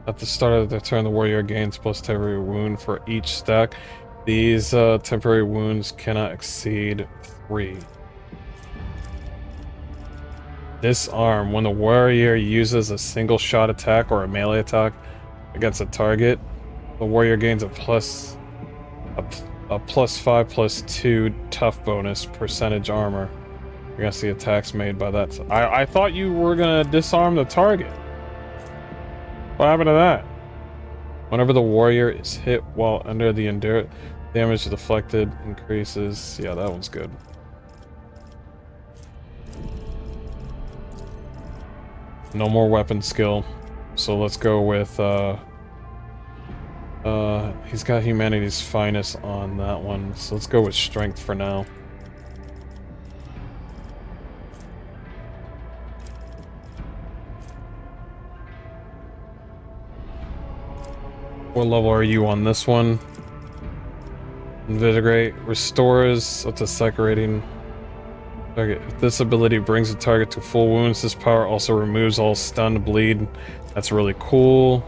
At the start of the turn, the warrior gains plus temporary wound for each stack. These temporary wounds cannot exceed 3. Disarm. When the warrior uses a single shot attack or a melee attack against a target, the warrior gains a +5/+2 tough bonus percentage armor against the attacks made by that. I thought you were gonna disarm the target. What happened to that? Whenever the warrior is hit while under the endurance, damage deflected increases. Yeah, that one's good. No more weapon skill. So let's go with he's got humanity's finest on that one. So let's go with strength for now. What level are you on this one? Invigorate restores up to psych rating. Okay, if this ability brings the target to full wounds, this power also removes all stun, bleed. That's really cool.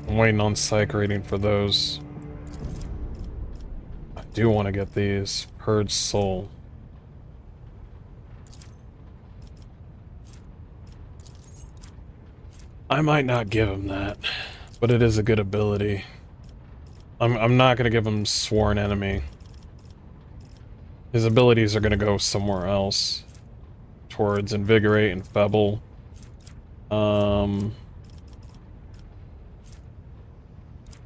I'm waiting on psych rating for those. I do want to get these. Purge Soul. I might not give him that, but it is a good ability. I'm not gonna give him Sworn Enemy. His abilities are gonna go somewhere else. Towards Invigorate and Febble.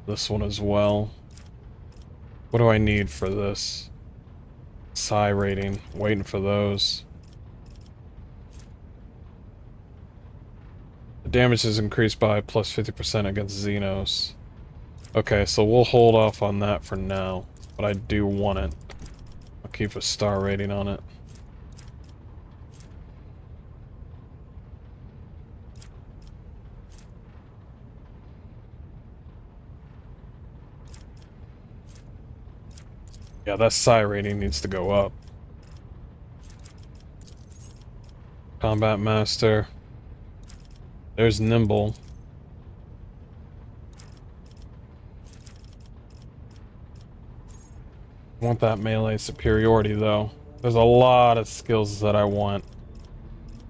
This one as well. What do I need for this? Psi rating. Waiting for those. The damage is increased by +50% against Xenos. Okay, so we'll hold off on that for now, but I do want it. I'll keep a star rating on it. Yeah, that psi rating needs to go up. Combat Master. There's Nimble. I want that melee superiority, though. There's a lot of skills that I want.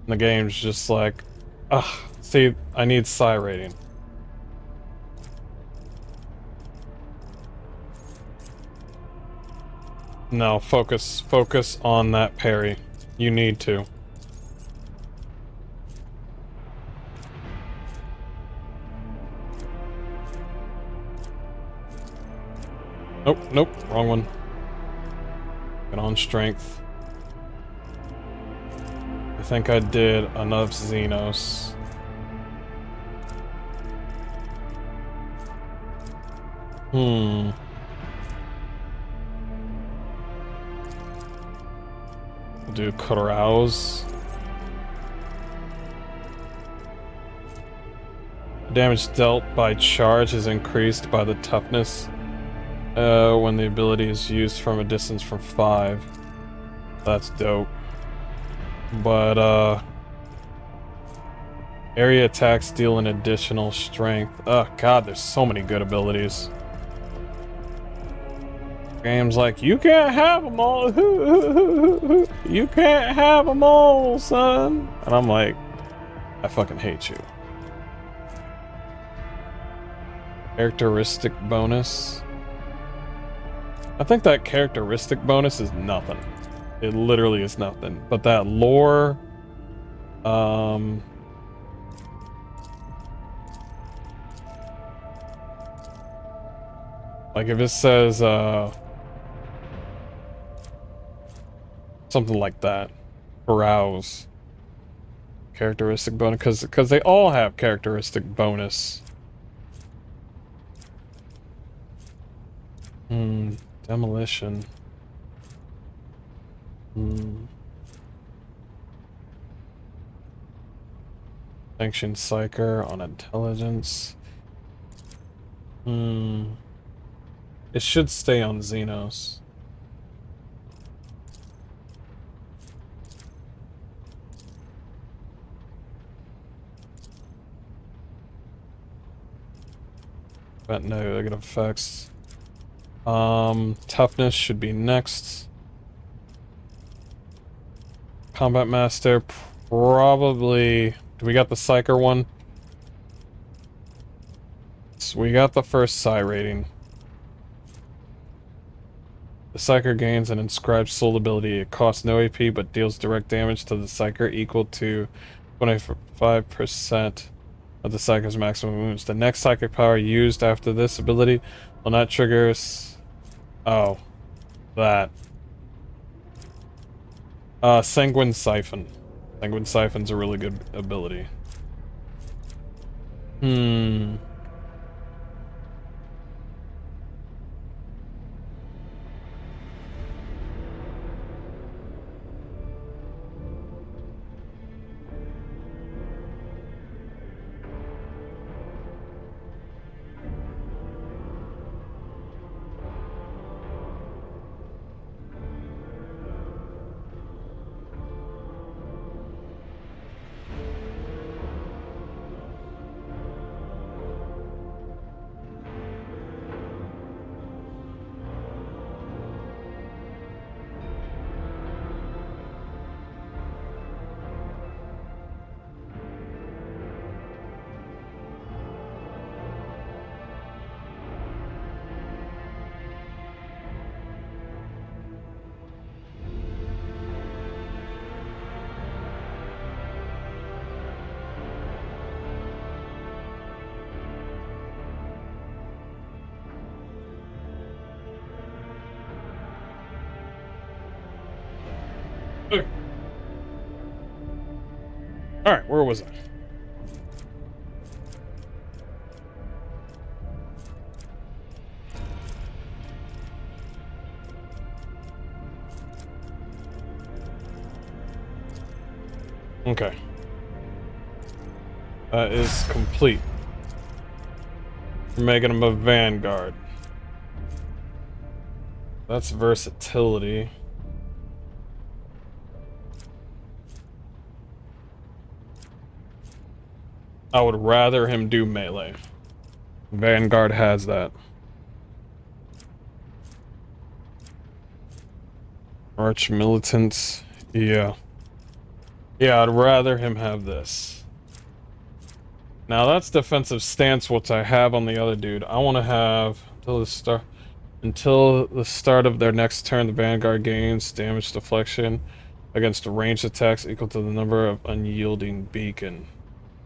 And the game's just like, ugh, see, I need psi rating. No, focus on that parry. You need to. Nope, wrong one. Get on strength. I think I did enough Xenos. We'll do Carouse. Damage dealt by charge is increased by the toughness when the ability is used from a distance from 5. That's dope. But area attacks deal an additional strength. Oh god, there's so many good abilities. Game's like, you can't have them all. You can't have them all, son. And I'm like, I fucking hate you. Characteristic bonus. I think that characteristic bonus is nothing. It literally is nothing. But that lore, like if it says, something like that. Carouse. Characteristic bonus, because they all have characteristic bonus. Demolition. Sanctioned Psyker on intelligence. It should stay on Xenos. Prevent negative effects. Toughness should be next. Combat Master, probably... Do we got the Psyker one? So we got the first Psi rating. The Psyker gains an inscribed soul ability. It costs no AP, but deals direct damage to the Psyker equal to 25% of the Psyker's maximum wounds. The next Psychic power used after this ability will not trigger... Oh. That. Sanguine Siphon. Sanguine Siphon's a really good ability. Alright, where was I? Okay. That is complete. We're making him a Vanguard. That's versatility. I would rather him do melee. Vanguard has that. Arch Militants. Yeah. Yeah, I'd rather him have this. Now that's defensive stance, which I have on the other dude. I want to have until the start of their next turn, the Vanguard gains damage deflection against ranged attacks equal to the number of unyielding beacon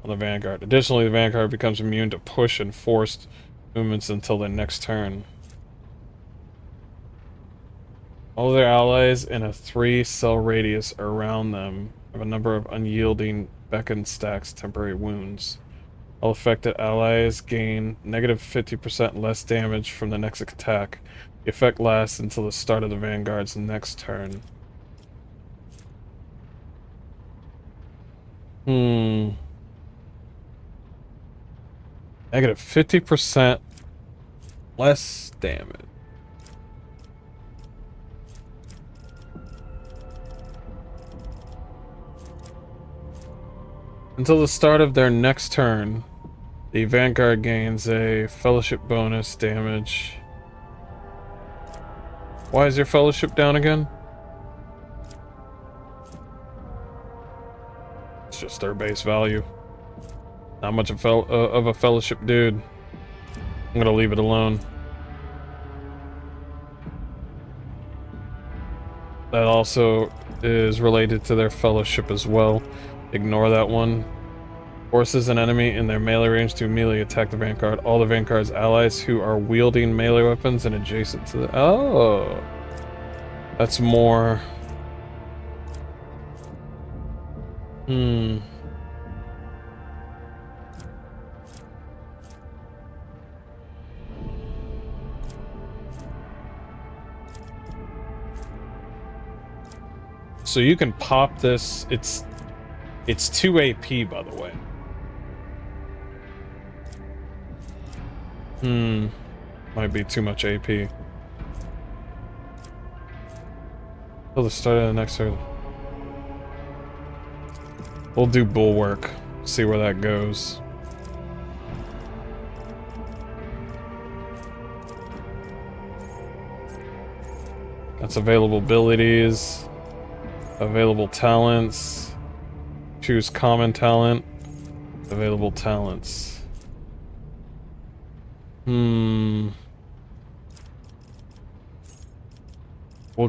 on the Vanguard. Additionally, the Vanguard becomes immune to push and forced movements until their next turn. All their allies in a 3-cell radius around them have a number of unyielding beacon stacks temporary wounds. All affected allies gain negative 50% less damage from the next attack. The effect lasts until the start of the Vanguard's next turn. Negative 50% less damage. Until the start of their next turn, the Vanguard gains a fellowship bonus damage. Why is your fellowship down again? It's just their base value. Not much of a fellowship dude. I'm gonna leave it alone. That also is related to their fellowship as well. Ignore that one. Forces an enemy in their melee range to immediately attack the Vanguard. All the Vanguard's allies who are wielding melee weapons and adjacent to the... Oh! That's more... So you can pop this. It's 2 AP, by the way. Might be too much AP. Till the start of the next turn. We'll do Bulwark. See where that goes. That's available abilities, available talents. Choose common talent, available talents. We'll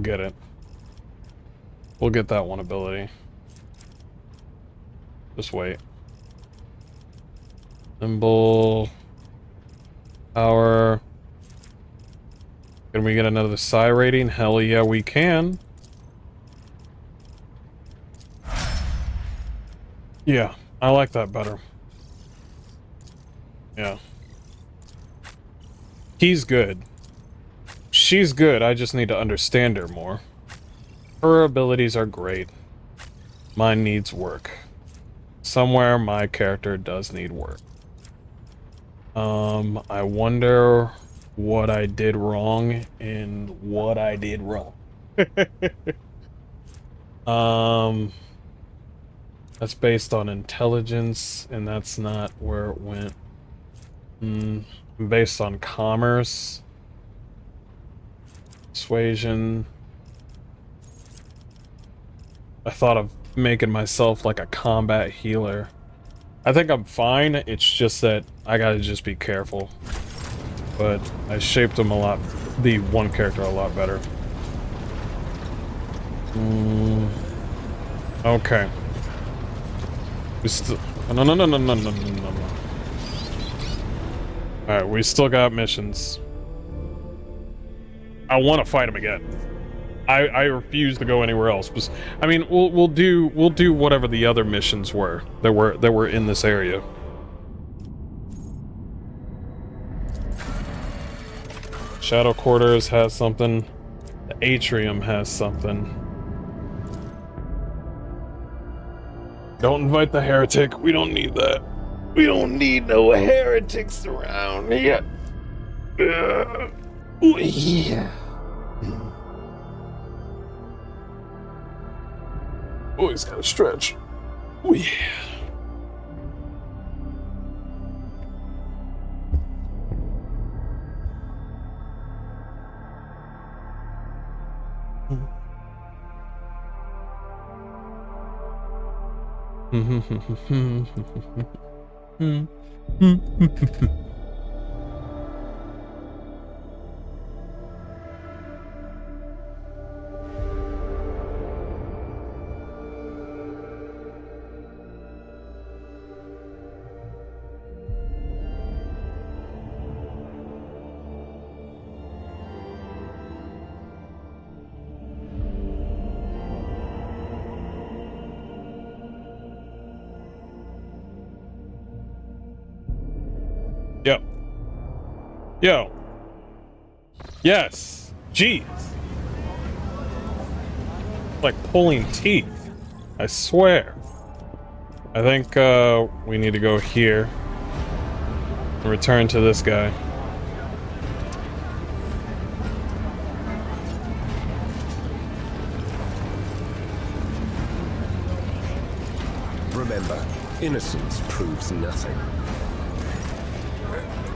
get it. We'll get that one ability. Just wait. Nimble. Power. Can we get another psi rating? Hell yeah, we can. Yeah, I like that better. Yeah. He's good. She's good, I just need to understand her more. Her abilities are great. Mine needs work. Somewhere my character does need work. I wonder what I did wrong and what I did wrong. That's based on intelligence, and that's not where it went. Based on commerce. Persuasion. I thought of making myself like a combat healer. I think I'm fine, it's just that I gotta just be careful. But I shaped him a lot, the one character a lot better. Okay. We still... No. Alright, we still got missions. I want to fight him again. I refuse to go anywhere else. But, I mean, we'll do whatever the other missions were that were in this area. Shadow Quarters has something. The Atrium has something. Don't invite the heretic. We don't need that. We don't need no heretics around here. Yeah. Oh, he's got to stretch. Oh, yeah. Yo. Yes. Jeez. Like pulling teeth. I swear. I think we need to go here and return to this guy. Remember, innocence proves nothing.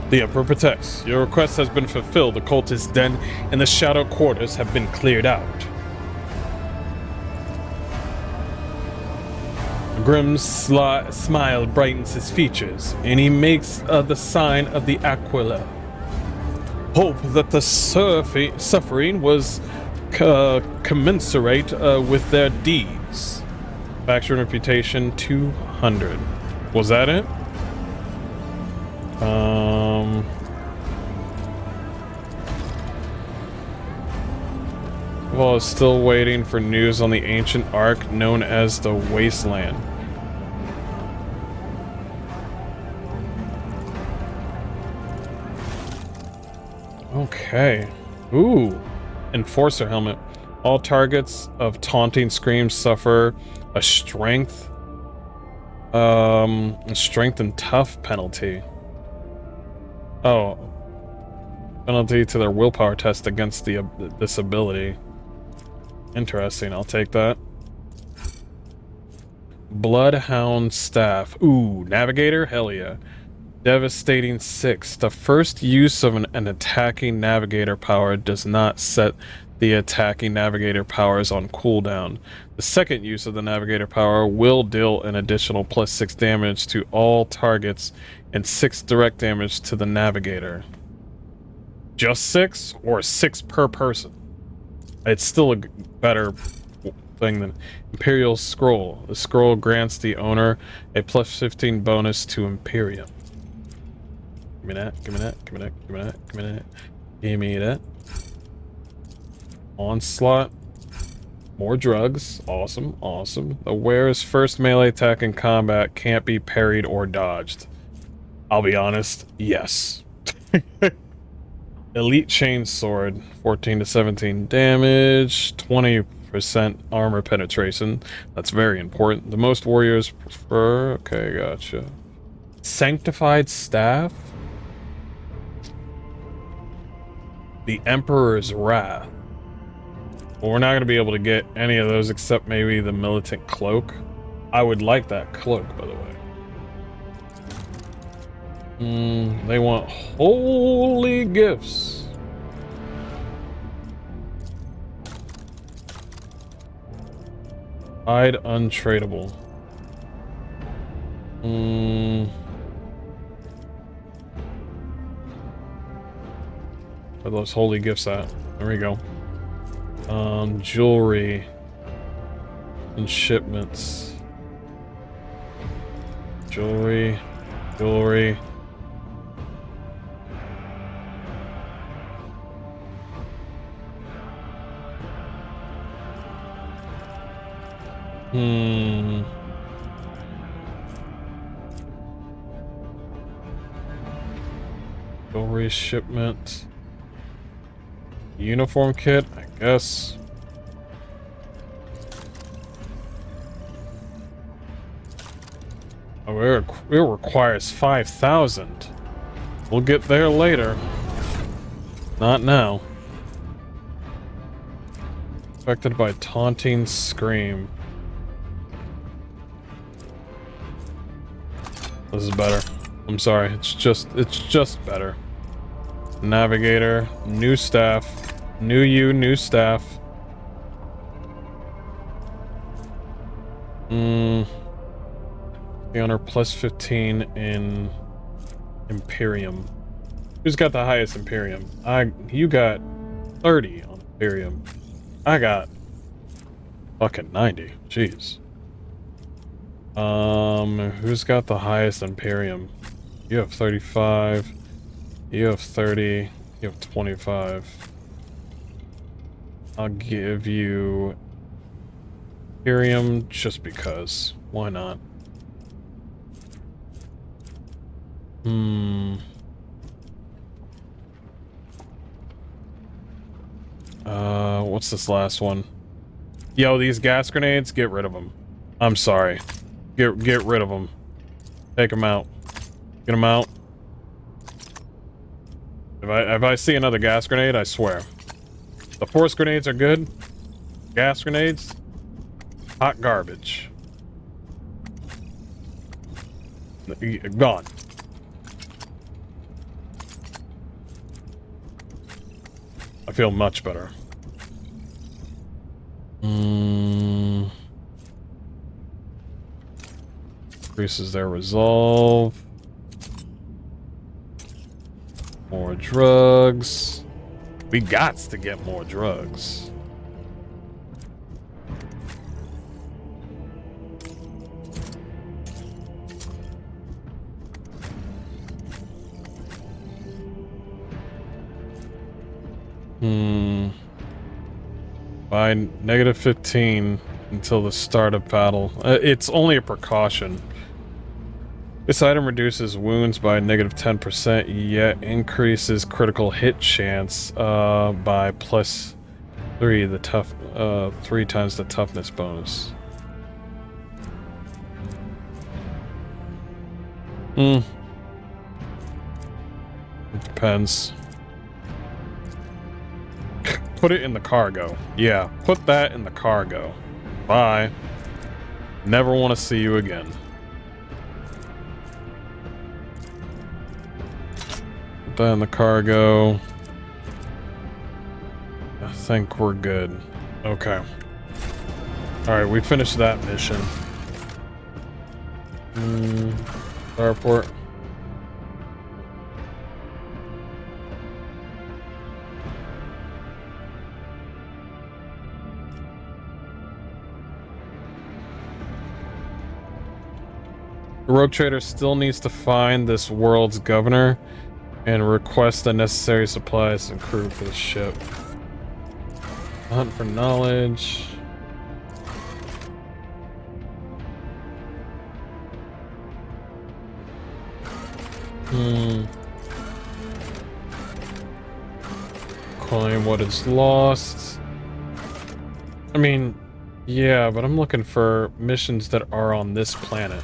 The Emperor protects. Your request has been fulfilled. The cultist den and the Shadow Quarters have been cleared out. A grim smile brightens his features, and he makes the sign of the Aquila. Hope that the suffering was commensurate with their deeds. Faction reputation 200. Was that it? Well, still waiting for news on the ancient ark known as the Wasteland. Okay. Ooh. Enforcer helmet. All targets of taunting screams suffer a strength and tough penalty. Oh. Penalty to their willpower test against this ability. Interesting, I'll take that. Bloodhound Staff. Ooh, Navigator? Hell yeah. Devastating 6. The first use of an attacking Navigator power does not set the attacking navigator power is on cooldown. The second use of the navigator power will deal an additional +6 damage to all targets and 6 direct damage to the navigator. Just 6 or 6 per person? It's still a better thing than Imperial Scroll. The scroll grants the owner a +15 bonus to Imperium. Give me that, give me that, give me that, give me that, give me that. Give me that. Onslaught. More drugs. Awesome, awesome. The wearer's first melee attack in combat can't be parried or dodged. I'll be honest, yes. Elite Chain Sword. 14 to 17 damage. 20% armor penetration. That's very important. The most warriors prefer... Okay, gotcha. Sanctified Staff. The Emperor's Wrath. Well, we're not going to be able to get any of those except maybe the Militant Cloak. I would like that cloak, by the way. They want holy gifts. Hide untradeable. Where are those holy gifts at? There we go. Jewelry and shipments. Jewelry. Jewelry shipment. Uniform kit, I guess. Oh, it requires 5,000. We'll get there later. Not now. Affected by taunting scream. This is better. I'm sorry, it's just better. Navigator, new staff. New staff. The owner +15 in Imperium. Who's got the highest Imperium? You got 30 on Imperium. I got fucking 90. Jeez. Who's got the highest Imperium? You have 35. You have 30. You have 25. I'll give you Imperium just because. Why not? What's this last one? Yo, these gas grenades, get rid of them. I'm sorry. Get rid of them. Take them out. Get them out. If I see another gas grenade, I swear. The force grenades are good. Gas grenades, hot garbage. Gone. I feel much better. Increases their resolve. More drugs. We gots to get more drugs. By -15 until the start of battle. It's only a precaution. This item reduces wounds by -10%, yet increases critical hit chance by +3. The tough 3 times the toughness bonus. It depends. Put it in the cargo. Yeah, put that in the cargo. Bye. Never want to see you again. Put that in the cargo. think we're good. Okay. Alright, we finished that mission. Airport. The rogue trader still needs to find this world's governor and request the necessary supplies and crew for the ship. Hunt for knowledge. Claim what is lost. I mean, yeah, but I'm looking for missions that are on this planet.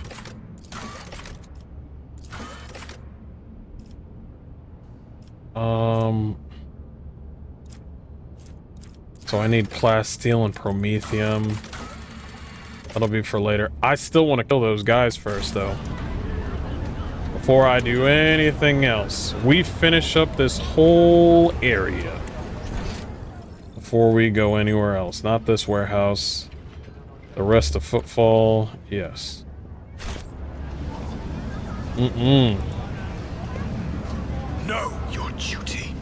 So I need plasteel and promethium. That'll be for later. I still want to kill those guys first, though. Before I do anything else. We finish up this whole area. Before we go anywhere else. Not this warehouse. The rest of Footfall. Yes. Know your duty.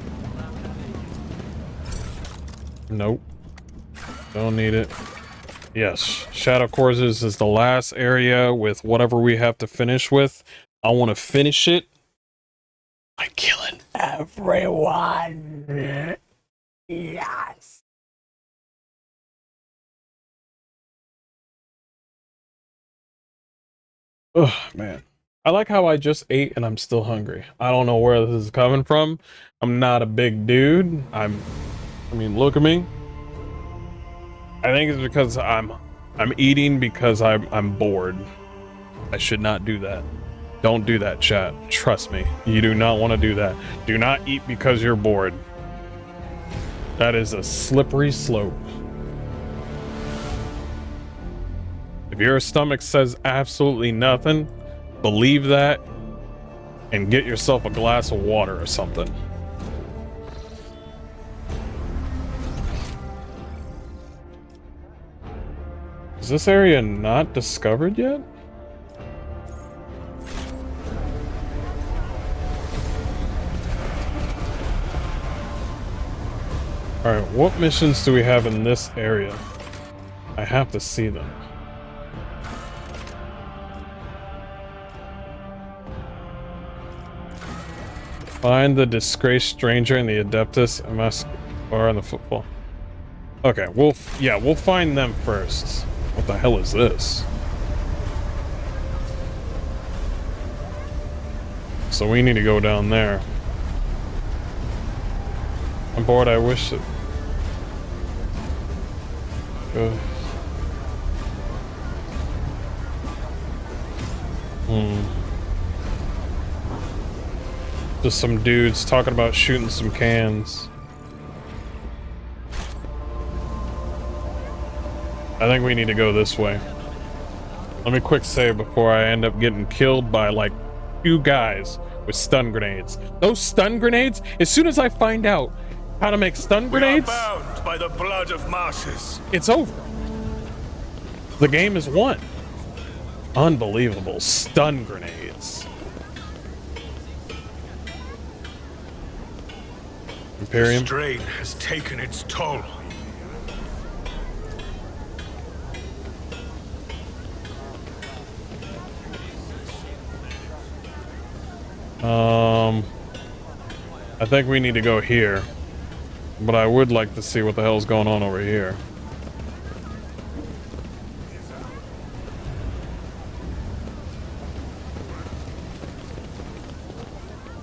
Nope. Don't need it. Yes. Shadow Courses is the last area with whatever we have to finish with. I want to finish it by killing everyone. Yes. Oh, man. I like how I just ate and I'm still hungry. I don't know where this is coming from. I'm not a big dude. I mean, look at me. I think it's because I'm eating because I'm bored. I should not do that. Don't do that, chat. Trust me. You do not want to do that. Do not eat because you're bored. That is a slippery slope. If your stomach says absolutely nothing, believe that and get yourself a glass of water or something. Is this area not discovered yet? Alright, what missions do we have in this area? I have to see them. Find the disgraced stranger in the Adeptus or in the Footfall. Okay, we'll find them first. What the hell is this? So we need to go down there. I'm bored, I wish it... Just some dudes talking about shooting some cans. I think we need to go this way. Let me quick save before I end up getting killed by like 2 guys with stun grenades. Those stun grenades, as soon as I find out how to make stun grenades, we are bound by the blood of martyrs. It's over. The game is won. Unbelievable. Stun grenades. Imperium. The strain has taken its toll. I think we need to go here. But I would like to see what the hell's going on over here.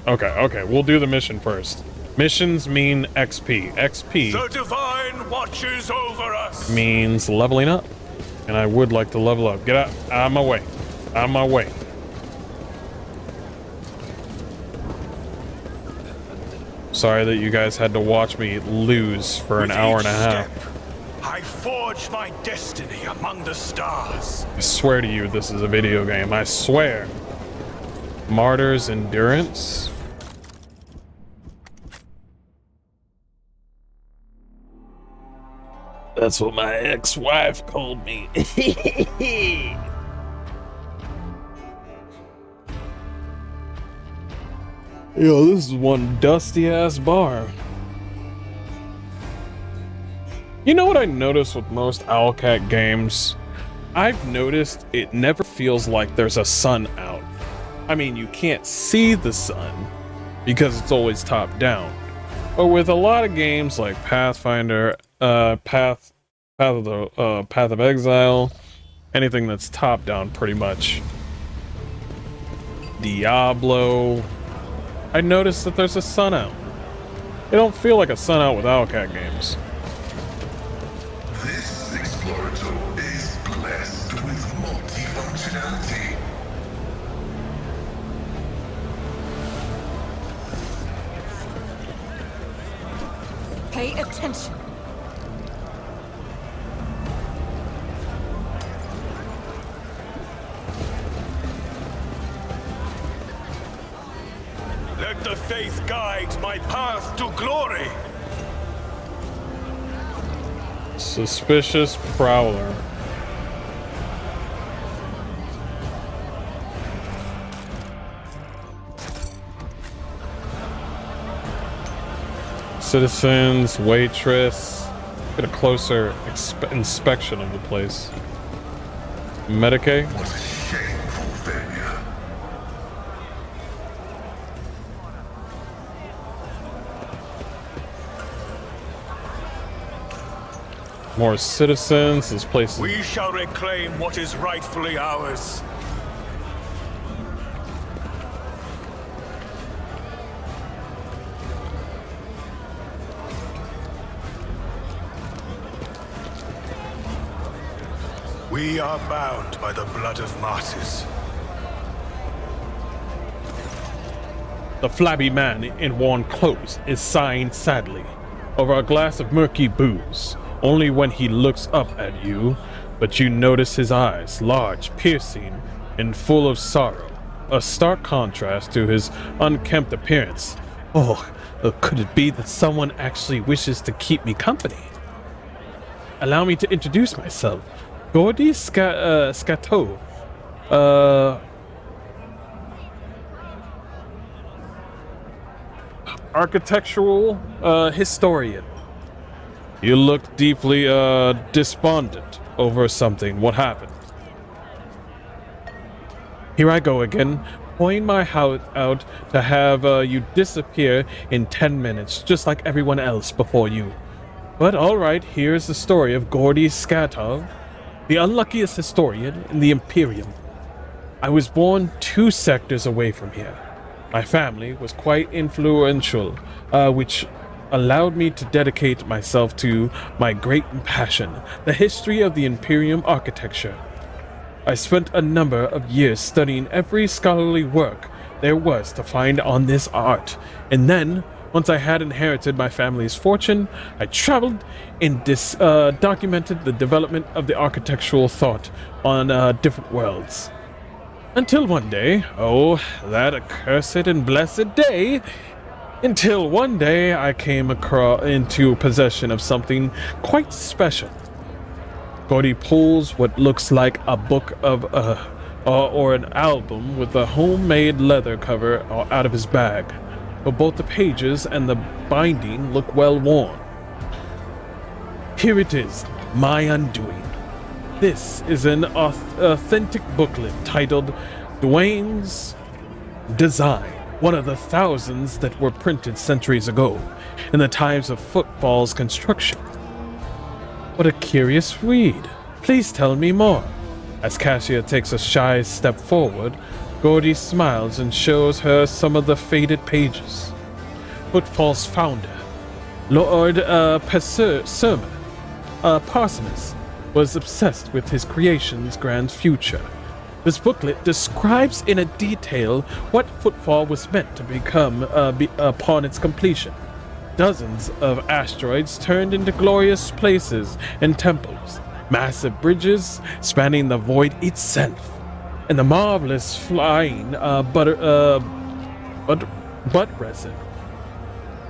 Okay, we'll do the mission first. Missions mean XP. XP the divine watches over us. Means leveling up. And I would like to level up. Get out of my way. Out of my way. Sorry that you guys had to watch me lose for an hour and a half. I forge my destiny among the stars. I swear to you, this is a video game. I swear. Martyr's Endurance. That's what my ex-wife called me. Yo, this is one dusty-ass bar. You know what I noticed with most Owlcat games? I've noticed it never feels like there's a sun out. I mean, you can't see the sun because it's always top-down. But with a lot of games like Pathfinder, Path of Exile, anything that's top-down pretty much, Diablo, I noticed that there's a sun out. It don't feel like a sun out with Owlcat games. This explorator is blessed with multifunctionality. Pay attention. Let the faith guide my path to glory. Suspicious Prowler. Citizens, waitress. Get a closer inspection of the place. Medicaid. What a shameful failure. More citizens. This place is... We shall reclaim what is rightfully ours. We are bound by the blood of martyrs. The flabby man in worn clothes is sighing sadly over a glass of murky booze, only when he looks up at you, but you notice his eyes, large, piercing, and full of sorrow, a stark contrast to his unkempt appearance. Oh, could it be that someone actually wishes to keep me company? Allow me to introduce myself. Gordy Skatov. Architectural historian. You look deeply despondent over something. What happened? Here I go again, pouring my heart out to have you disappear in 10 minutes, just like everyone else before you. But alright, here's the story of Gordy Skatov, the unluckiest historian in the Imperium. I was born 2 sectors away from here. My family was quite influential, which allowed me to dedicate myself to my great passion, the history of the Imperium architecture. I spent a number of years studying every scholarly work there was to find on this art, and then, once I had inherited my family's fortune, I traveled and documented the development of the architectural thought on different worlds. Until one day, oh, that accursed and blessed day, until one day I came into possession of something quite special. Gordy pulls what looks like a book of, or an album with a homemade leather cover out of his bag. But both the pages and the binding look well worn. Here it is, my undoing. This is an authentic booklet titled Dwayne's Design, one of the thousands that were printed centuries ago, in the times of Footfall's construction. What a curious read. Please tell me more. As Cassia takes a shy step forward, Gordy smiles and shows her some of the faded pages. Footfall's founder, Lord Parsimus, was obsessed with his creation's grand future. This booklet describes in a detail what Footfall was meant to become upon its completion. Dozens of asteroids turned into glorious places and temples, massive bridges spanning the void itself, and the marvelous flying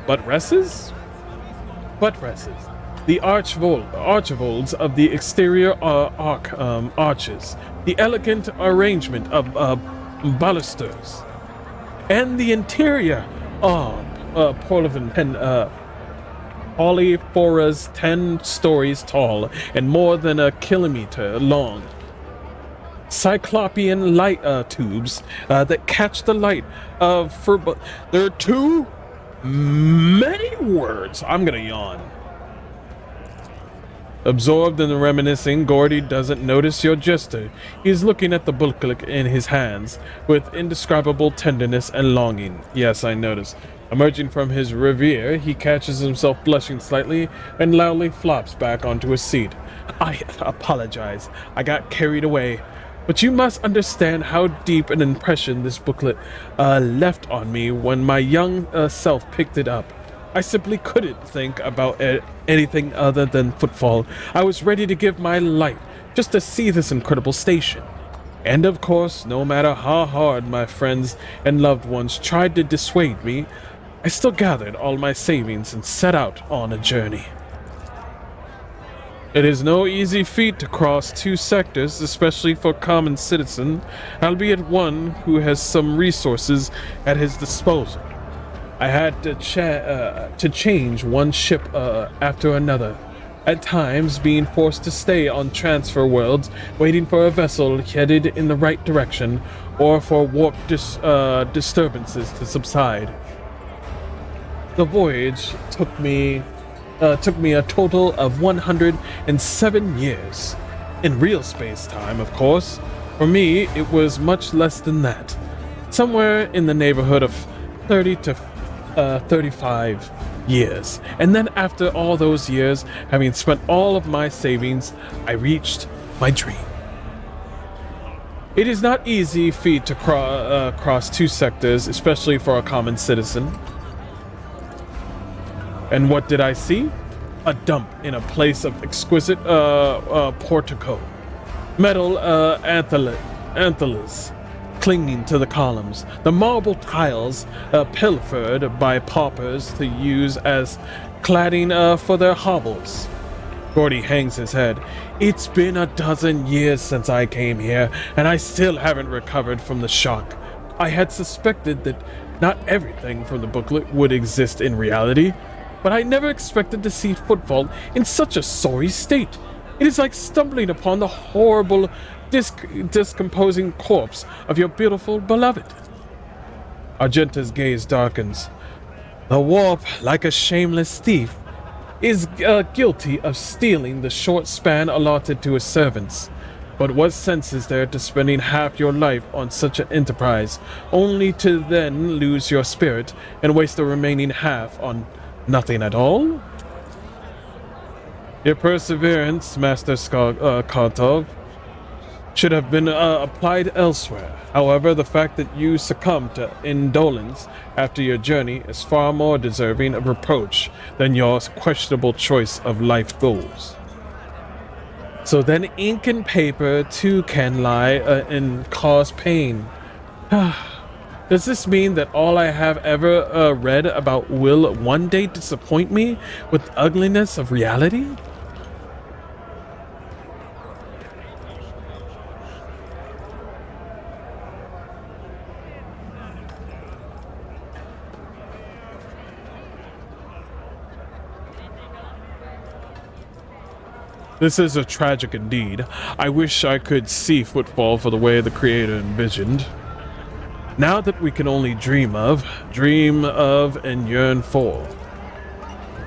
buttresses the archivolts of the exterior arches, the elegant arrangement of balusters, and the interior polyphoras 10 stories tall and more than a kilometer long. Cyclopean light tubes that catch the light there are too many words. I'm gonna yawn. Absorbed in the reminiscing, Gordy doesn't notice your gesture. He's looking at the booklet in his hands with indescribable tenderness and longing. Yes, I notice. Emerging from his reverie, he catches himself blushing slightly and loudly flops back onto his seat. I apologize. I got carried away. But you must understand how deep an impression this booklet left on me when my young self picked it up. I simply couldn't think about anything other than footfall. I was ready to give my life just to see this incredible station. And of course, no matter how hard my friends and loved ones tried to dissuade me, I still gathered all my savings and set out on a journey. It is no easy feat to cross 2 sectors, especially for a common citizen, albeit one who has some resources at his disposal. I had to change one ship after another, at times being forced to stay on transfer worlds, waiting for a vessel headed in the right direction, or for warp disturbances to subside. The voyage took me a total of 107 years. In real space-time, of course. For me, it was much less than that. Somewhere in the neighborhood of 30 to 35 years. And then after all those years, having spent all of my savings, I reached my dream. It is not easy feat to cross 2 sectors, especially for a common citizen. And what did I see? A dump in a place of exquisite portico. Metal antlers clinging to the columns. The marble tiles pilfered by paupers to use as cladding for their hovels. Gordy hangs his head. It's been a dozen years since I came here, and I still haven't recovered from the shock. I had suspected that not everything from the booklet would exist in reality, but I never expected to see Footfall in such a sorry state. It is like stumbling upon the horrible, discomposing corpse of your beautiful beloved. Argenta's gaze darkens. The warp, like a shameless thief, is guilty of stealing the short span allotted to his servants. But what sense is there to spending half your life on such an enterprise, only to then lose your spirit and waste the remaining half on nothing at all? Your perseverance, Master Kartov, should have been applied elsewhere. However, the fact that you succumbed to indolence after your journey is far more deserving of reproach than your questionable choice of life goals. So then ink and paper too can lie and cause pain. Does this mean that all I have ever read about will one day disappoint me with the ugliness of reality? This is a tragic indeed. I wish I could see Footfall for the way the creator envisioned. Now that we can only dream of, and yearn for.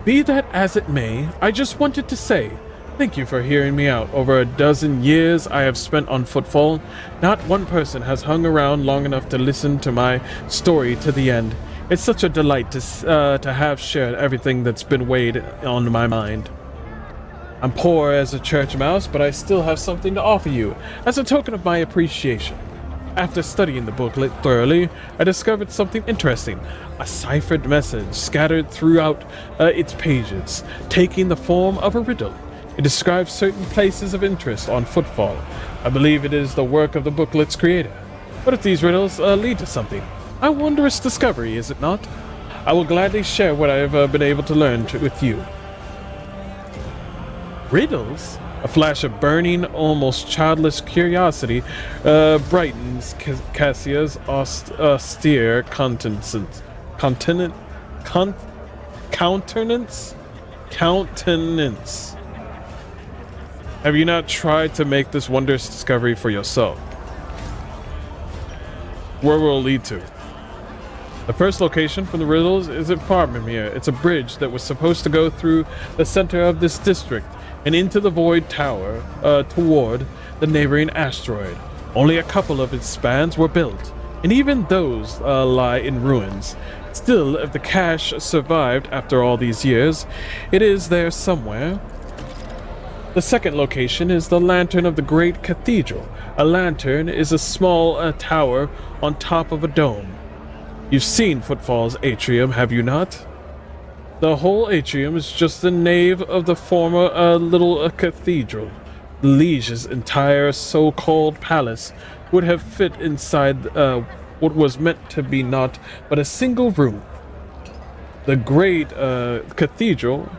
Be that as it may, I just wanted to say, thank you for hearing me out. Over a dozen years I have spent on Footfall, not one person has hung around long enough to listen to my story to the end. It's such a delight to have shared everything that's been weighed on my mind. I'm poor as a church mouse, but I still have something to offer you, as a token of my appreciation. After studying the booklet thoroughly, I discovered something interesting, a ciphered message scattered throughout its pages, taking the form of a riddle. It describes certain places of interest on Footfall. I believe it is the work of the booklet's creator. What if these riddles lead to something? A wondrous discovery, is it not? I will gladly share what I have been able to learn with you. Riddles? A flash of burning, almost childless curiosity brightens Cassia's austere countenance. Countenance. Have you not tried to make this wondrous discovery for yourself? Where will it lead to? The first location for the riddles is at Parmimir. It's a bridge that was supposed to go through the center of this district and into the Void Tower toward the neighboring asteroid. Only a couple of its spans were built, and even those lie in ruins. Still, if the cache survived after all these years, it is there somewhere. The second location is the Lantern of the Great Cathedral. A lantern is a small tower on top of a dome. You've seen Footfall's atrium, have you not? The whole atrium is just the nave of the former little cathedral. The Liege's entire so-called palace would have fit inside what was meant to be naught but a single room. The great cathedral,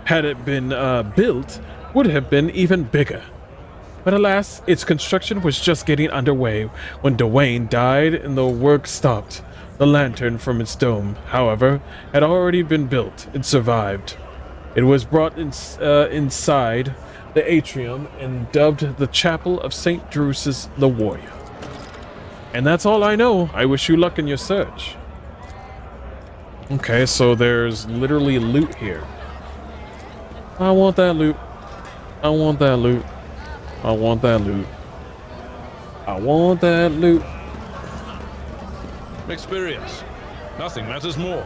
had it been built, would have been even bigger. But alas, its construction was just getting underway when Dwayne died and the work stopped. The lantern from its dome, however, had already been built and survived. It was brought inside the atrium and dubbed the Chapel of St. Drusus the Warrior. And that's all I know. I wish you luck in your search. Okay, so there's literally loot here. I want that loot. I want that loot. I want that loot. I want that loot. Experience. Nothing matters more.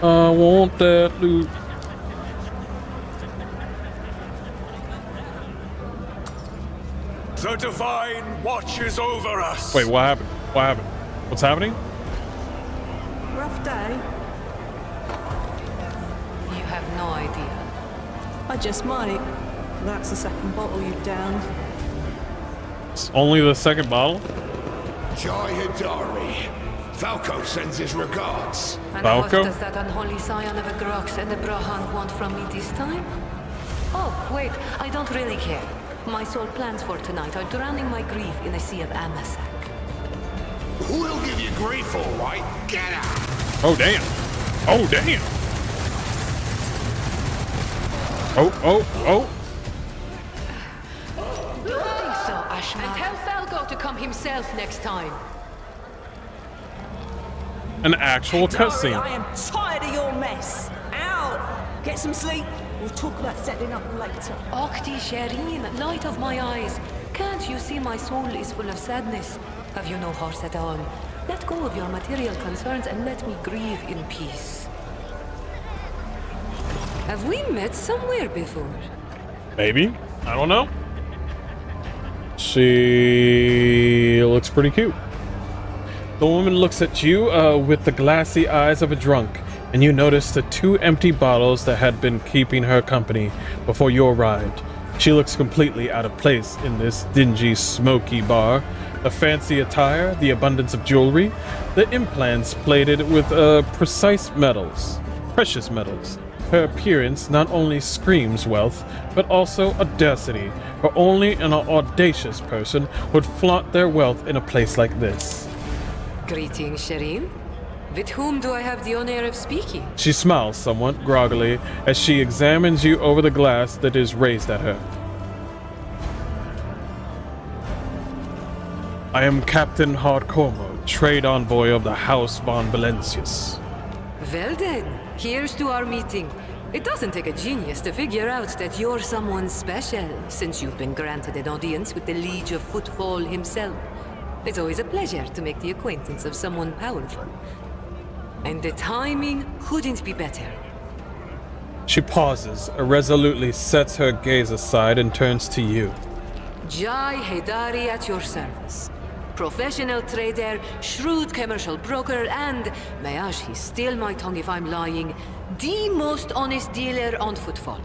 I want that loot. The Divine watches over us. Wait, what happened? What happened? What's happening? Rough day. You have no idea. I just might. That's the second bottle you've downed. It's only the second bottle? Jai Hidari. Falco sends his regards. And Falco? what does that unholy scion of a Grox and a Brahan want from me this time? Oh, wait, I don't really care. My sole plans for tonight are drowning my grief in a sea of Amasak. We'll give you grief, all right. Get out. Oh, damn. Oh, damn. Oh. So, Ashman. And tell Falco to come himself next time. An actual Dari, cutscene. I am tired of your mess. Out. Get some sleep. We'll talk about setting up later. Okti Shireen, light of my eyes. Can't you see my soul is full of sadness? Have you no horse at all? Let go of your material concerns and let me grieve in peace. Have we met somewhere before? Maybe. I don't know. She looks pretty cute. The woman looks at you with the glassy eyes of a drunk, and you notice the 2 empty bottles that had been keeping her company before you arrived. She looks completely out of place in this dingy, smoky bar. The fancy attire, the abundance of jewelry, the implants plated with precious metals. Her appearance not only screams wealth, but also audacity, for only an audacious person would flaunt their wealth in a place like this. Greetings, Shireen. With whom do I have the honor of speaking? She smiles somewhat groggily as she examines you over the glass that is raised at her. I am Captain MrHardcoreMode, trade envoy of the House von Valencius. Well then, here's to our meeting. It doesn't take a genius to figure out that you're someone special, since you've been granted an audience with the Liege of Footfall himself. It's always a pleasure to make the acquaintance of someone powerful. And the timing couldn't be better. She pauses, irresolutely sets her gaze aside and turns to you. Jai Hidari at your service. Professional trader, shrewd commercial broker, and, may he steal my tongue if I'm lying, the most honest dealer on Footfall.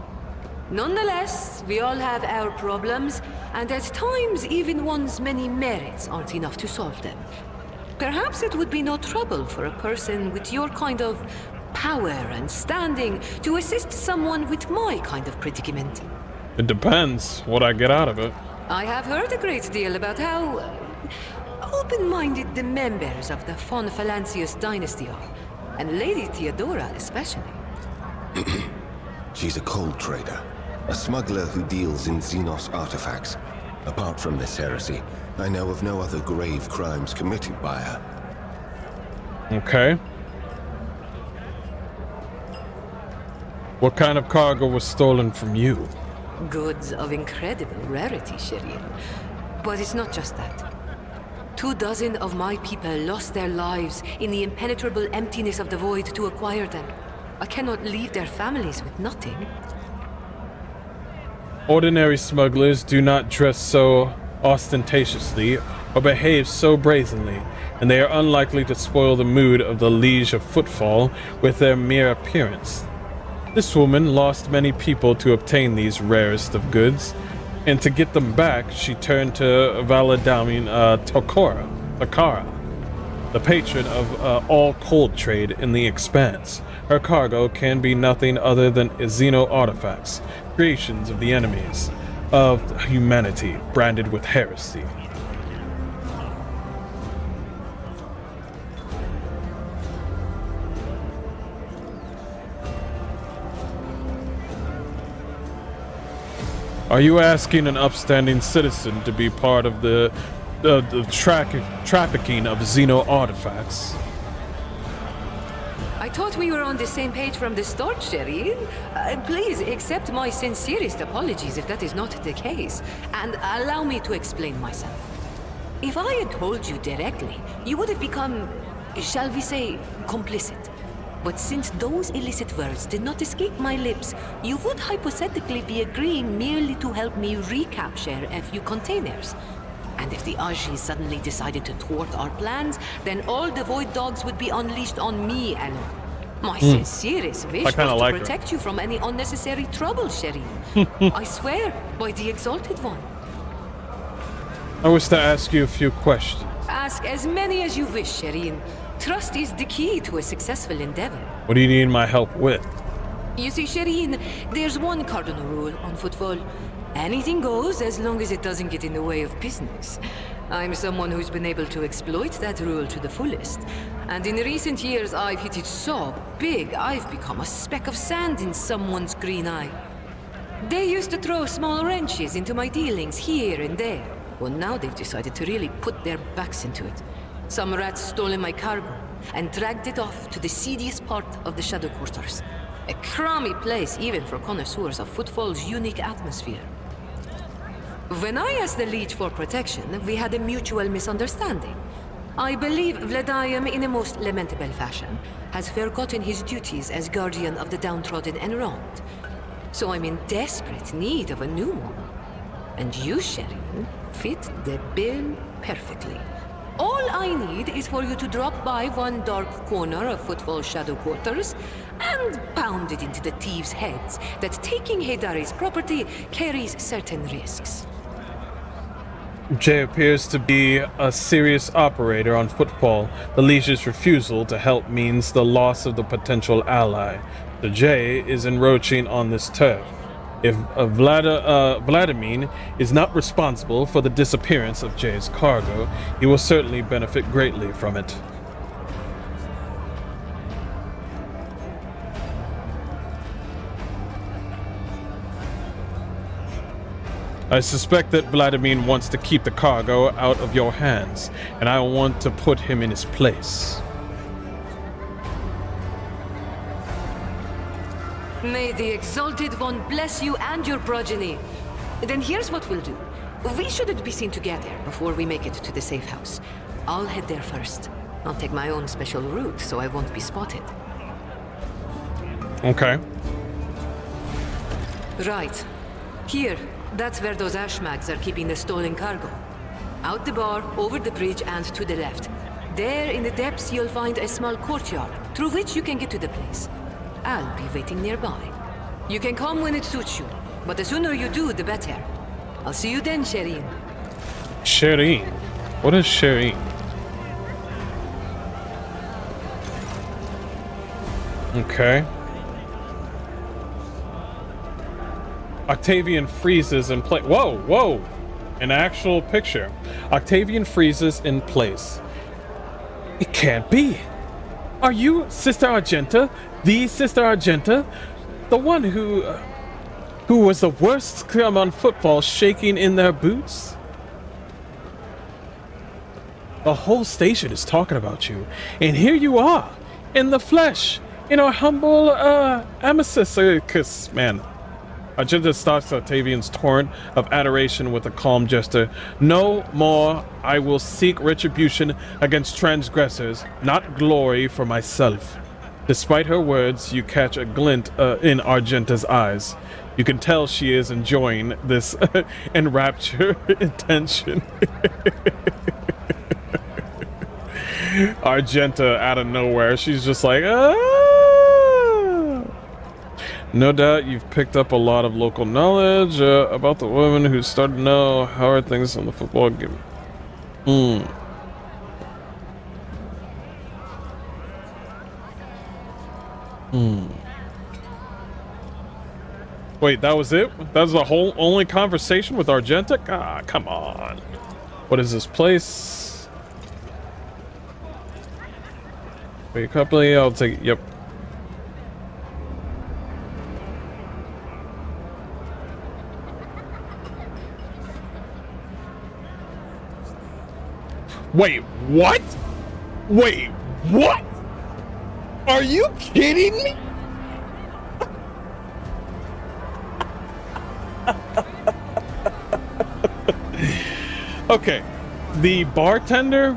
Nonetheless, we all have our problems, and at times even one's many merits aren't enough to solve them. Perhaps it would be no trouble for a person with your kind of power and standing to assist someone with my kind of predicament. It depends what I get out of it. I have heard a great deal about how open-minded the members of the von Valancius dynasty are, and Lady Theodora especially. She's a cold trader, a smuggler who deals in Xenos artifacts. Apart from this heresy, I know of no other grave crimes committed by her. Okay. What kind of cargo was stolen from you? Goods of incredible rarity, Shireen. But it's not just that. 24 of my people lost their lives in the impenetrable emptiness of the void to acquire them. I cannot leave their families with nothing. Ordinary smugglers do not dress so ostentatiously or behave so brazenly, and they are unlikely to spoil the mood of the Liege of Footfall with their mere appearance. This woman lost many people to obtain these rarest of goods, and to get them back, she turned to Valadamin Takara, the patron of all cold trade in the Expanse. Her cargo can be nothing other than Xeno artifacts, creations of the enemies of humanity, branded with heresy. Are you asking an upstanding citizen to be part of the trafficking of Xeno artifacts? I thought we were on the same page from the start, Shireen. Please accept my sincerest apologies if that is not the case, and allow me to explain myself. If I had told you directly, you would have become, shall we say, complicit. But since those illicit words did not escape my lips, you would hypothetically be agreeing merely to help me recapture a few containers. And if the Aji suddenly decided to thwart our plans, then all the Void Dogs would be unleashed on me alone. My sincerest wish was to protect you from any unnecessary trouble, Shireen. I swear, by the Exalted One. I wish to ask you a few questions. Ask as many as you wish, Shireen. Trust is the key to a successful endeavor. What do you need my help with? You see, Shireen, there's one cardinal rule on Footfall. Anything goes as long as it doesn't get in the way of business. I'm someone who's been able to exploit that rule to the fullest. And in recent years, I've hit it so big, I've become a speck of sand in someone's green eye. They used to throw small wrenches into my dealings here and there. Well, now they've decided to really put their backs into it. Some rats stolen my cargo and dragged it off to the seediest part of the Shadow Quarters. A crummy place even for connoisseurs of Footfall's unique atmosphere. When I asked the Liege for protection, we had a mutual misunderstanding. I believe Vladium, in a most lamentable fashion, has forgotten his duties as guardian of the downtrodden and wronged. So I'm in desperate need of a new one. And you, Shireen, fit the bill perfectly. All I need is for you to drop by one dark corner of Footfall Shadow Quarters and pound it into the thieves' heads that taking Heydari's property carries certain risks. Jay appears to be a serious operator on Footfall. The Liege's refusal to help means the loss of the potential ally. The Jay is encroaching on this turf. If Vladimir is not responsible for the disappearance of Jay's cargo, he will certainly benefit greatly from it. I suspect that Vladimir wants to keep the cargo out of your hands, and I want to put him in his place. May the Exalted One bless you and your progeny. Then here's what we'll do. We shouldn't be seen together before we make it to the safe house. I'll head there first. I'll take my own special route so I won't be spotted. Okay. Right. Here, that's where those ashmags are keeping the stolen cargo. Out the bar, over the bridge, and to the left. There, in the depths, you'll find a small courtyard, through which you can get to the place. I'll be waiting nearby. You can come when it suits you, but the sooner you do, the better. I'll see you then, Shireen. Shireen? What is Shireen? Okay. Octavian freezes in place. Whoa, whoa. An actual picture. Octavian freezes in place. It can't be. Are you Sister Argenta? The Sister Argenta? The one who was the worst scum on football, shaking in their boots? The whole station is talking about you. And here you are, in the flesh, in our humble, amicus, man. Argenta stops Octavian's torrent of adoration with a calm gesture. No more I will seek retribution against transgressors, not glory for myself. Despite her words, you catch a glint in Argenta's eyes. You can tell she is enjoying this enraptured attention. Argenta out of nowhere, she's just like, ah! No doubt you've picked up a lot of local knowledge about the woman who started to know how are things on the football game. Wait, that was it? That was the whole only conversation with Argenta? Ah, come on. What is this place? Wait, company, I'll take it. Yep. Wait, what? Wait, what? Are you kidding me? Okay, the bartender.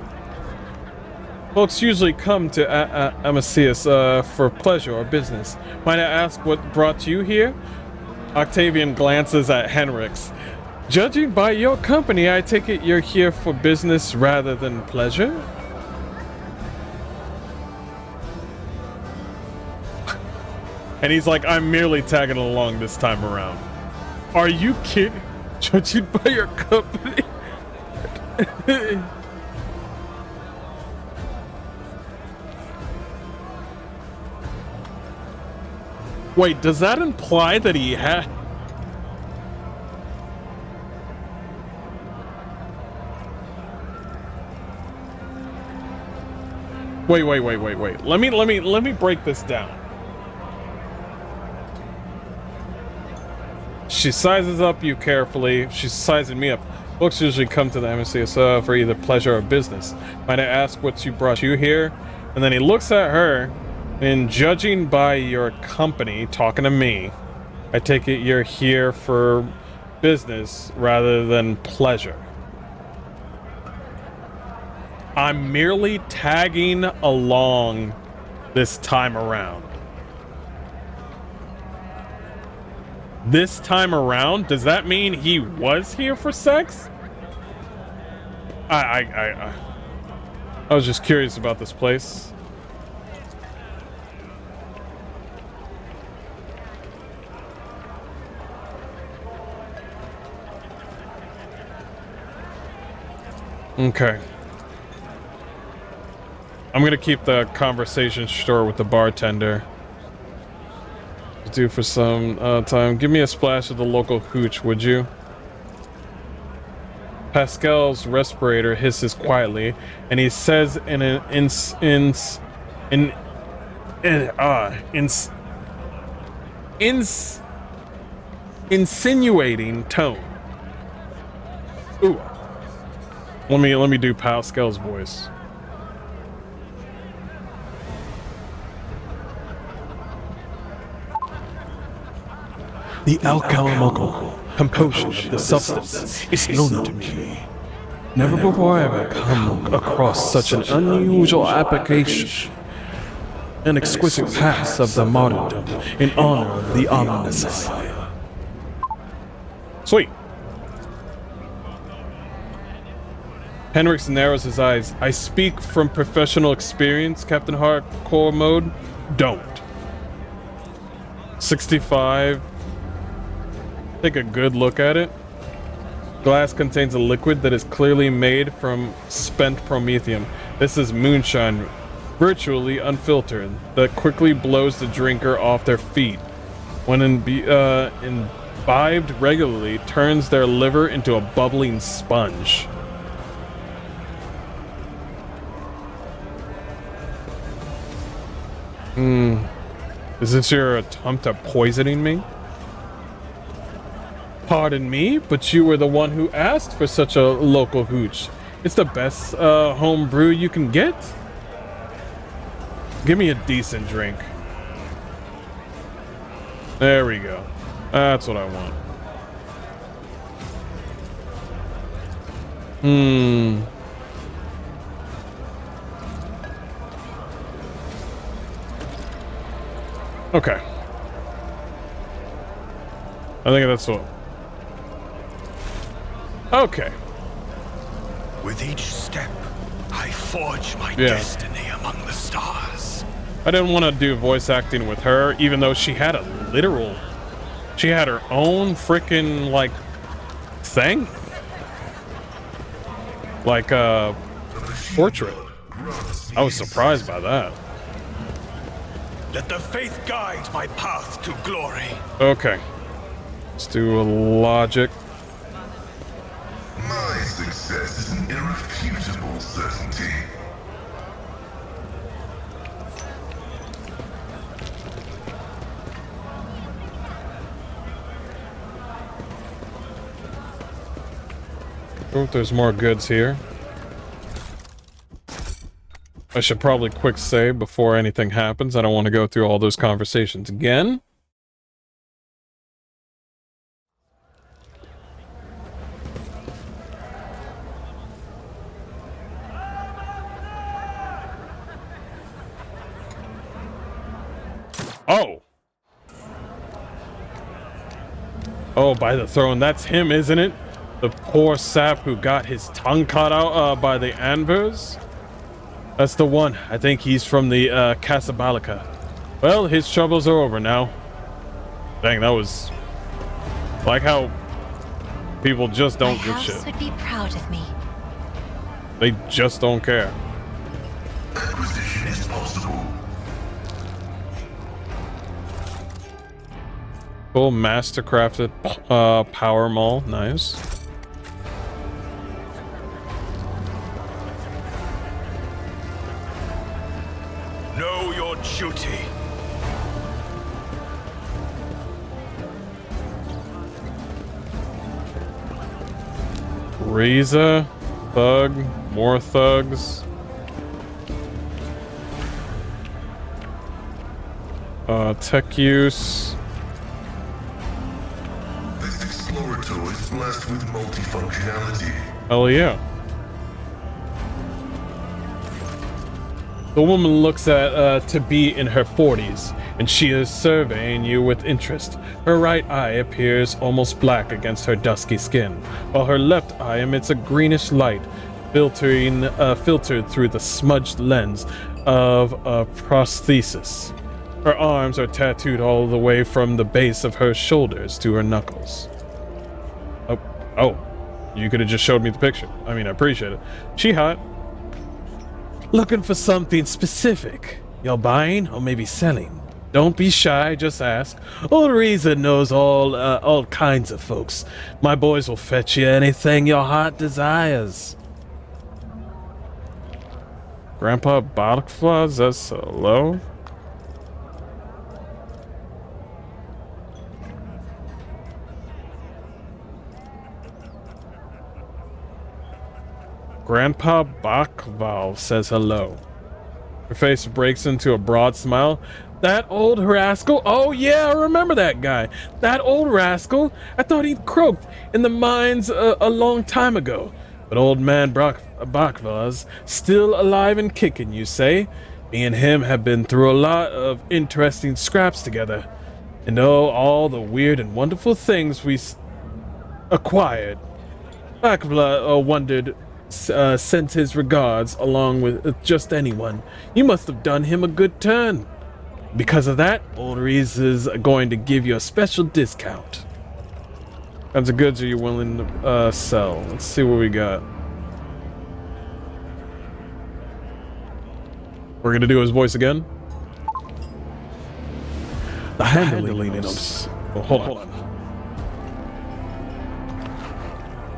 Folks usually come to Amacius for pleasure or business. Might I ask what brought you here? Octavian glances at Henrix. Judging by your company, I take it you're here for business rather than pleasure? And he's like, I'm merely tagging along this time around. Are you kidding? Judging by your company? Wait, does that imply that he had... Wait. Let me break this down. She sizes up you carefully. She's sizing me up. Folks usually come to the MCS for either pleasure or business. Might I ask what brought you here? And then he looks at her, and judging by your company, talking to me, I take it you're here for business rather than pleasure. I'm merely tagging along this time around. This time around? Does that mean he was here for sex? I was just curious about this place. Okay. I'm gonna keep the conversation short with the bartender. Do for some time. Give me a splash of the local hooch, would you? Pascal's respirator hisses quietly, and he says in an insinuating tone. Ooh. Let me do Pascal's voice. The alchemical composition of the substance is known to me. Never before have I come across such an unusual application. An exquisite pass of the martyrdom in honor of the omniscient. Sweet. Henrix narrows his eyes. I speak from professional experience, Captain Hardcore Mode. Don't. 65. Take a good look at it. Glass contains a liquid that is clearly made from spent promethium. This is moonshine. virtually unfiltered, that quickly blows the drinker off their feet. When imbibed regularly, turns their liver into a bubbling sponge. Is this your attempt at poisoning me? Pardon me, but you were the one who asked for such a local hooch. It's the best home brew you can get. Give me a decent drink. There we go. That's what I want. Okay. I think that's what. Okay. With each step, I forge my destiny among the stars. I didn't want to do voice acting with her, even though she had a literal... She had her own freaking, like, thing. Like a portrait. I was surprised by that. Let the faith guide my path to glory. Okay. Let's do a logic. My success is an irrefutable certainty. Oh, there's more goods here. I should probably quick save before anything happens. I don't want to go through all those conversations again. Oh! Oh, by the throne. That's him, isn't it? The poor sap who got his tongue cut out by the anvers? That's the one. I think he's from the Casablanca. Well, his troubles are over now. Dang, that was... like how people just don't give shit. My house would be proud of me. They just don't care. Acquisition is possible. Cool, mastercrafted power maul. Nice. Know your duty. Riza, thug, more thugs. Tech use. This Explorator is blessed with multifunctionality. Hell yeah. The woman looks at to be in her 40s, and she is surveying you with interest. Her right eye appears almost black against her dusky skin, while her left eye emits a greenish light, filtered through the smudged lens of a prosthesis. Her arms are tattooed all the way from the base of her shoulders to her knuckles. Oh, you could have just showed me the picture. I mean, I appreciate it. She hot. Looking for something specific. You're buying or maybe selling? Don't be shy, just ask. Old Reza knows all kinds of folks. My boys will fetch you anything your heart desires. Grandpa Botfla, is that so low? Grandpa Bachval says hello. Her face breaks into a broad smile. That old rascal? Oh yeah, I remember that guy. That old rascal? I thought he'd croaked in the mines a long time ago. But old man Bachval's still alive and kicking, you say? Me and him have been through a lot of interesting scraps together. And oh, all the weird and wonderful things we acquired. Bachval wondered... sent his regards along with just anyone. You must have done him a good turn. Because of that, Old Reese is going to give you a special discount. What kinds of goods are you willing to sell? Let's see what we got. We're gonna do his voice again. The handling of... Oh, hold on.